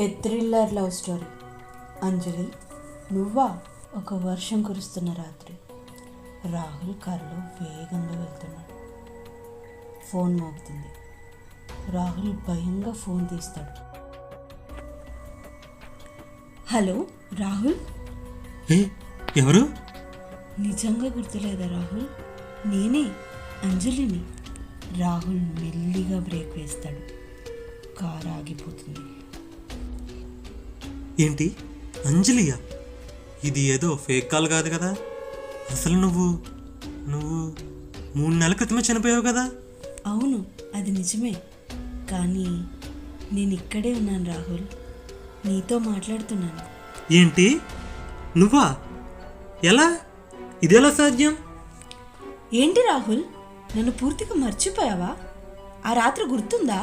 ఏ thriller love story. అంజలి, నువ్వా? ఒక వర్షం కురుస్తున్న రాత్రి రాహుల్ కారులో వేగంగా వెళ్తున్నాడు. ఫోన్ మోగుతుంది. రాహుల్ భయంగా ఫోన్ తీస్తాడు. హలో రాహుల్. ఎవరు? నిజంగా గుర్తులేదా రాహుల్? నేనే, అంజలిని. రాహుల్ మెల్లిగా బ్రేక్ వేస్తాడు. కారు ఆగిపోతుంది. ఏంటి, అంజలియా? ఇది ఏదో ఫేక్ కాల్ కాదు కదా? అసలు నువ్వు 3 నెలల క్రితమే చనిపోయావు కదా? అవును, అది నిజమే. కానీ నేను ఇక్కడే ఉన్నాను రాహుల్, నీతో మాట్లాడుతున్నాను. ఏంటి, నువ్వా? ఎలా? ఇదెలా సాధ్యం? ఏంటి రాహుల్, నన్ను పూర్తిగా మర్చిపోయావా? ఆ రాత్రి గుర్తుందా?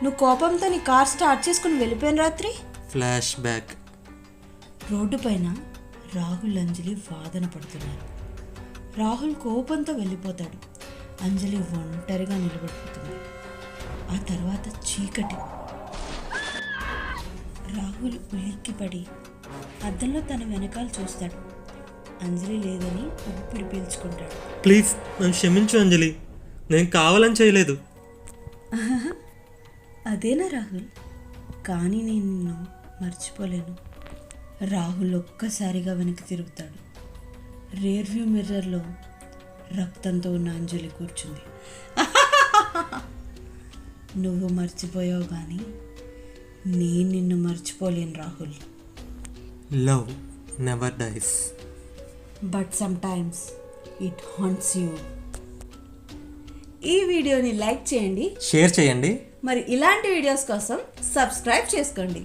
నువ్వు కోపంతో నీ కార్ స్టార్ట్ చేసుకుని వెళ్ళిపోయిన రాత్రి. Flash back. రోడ్డు పైన రాహుల్ అంజలి వాదన పడుతున్నారు. రాహుల్ కోపంతో వెళ్ళిపోతాడు. అంజలి ఒంటరిగా నిలబడిపోతుంది. ఆ తర్వాత చీకటి. రాహుల్ ఉలిక్కిపడి అద్దంలో తన వెనకాల చూస్తాడు. అంజలి లేదని ఊపిరి పీల్చుకుంటాడు. ప్లీజ్ నన్ను క్షమించు అంజలి, నేను కావాలని చేయలేదు. అదేనా రాహుల్? కానీ నేను నిన్ను మర్చిపోలేను. రాహుల్ ఒక్కసారిగా వెనక్కి తిరుగుతాడు. రియర్ వ్యూ మిర్రర్లో రక్తంతో ఉన్న అంజలి కూర్చుంది. నువ్వు మర్చిపోయావు కానీ నేను నిన్ను మర్చిపోలేను Rahul. Love never dies, but some times it haunts you. ఈ వీడియోని లైక్ చేయండి, షేర్ చేయండి. మరి ఇలాంటి వీడియోస్ కోసం సబ్స్క్రైబ్ చేసుకోండి.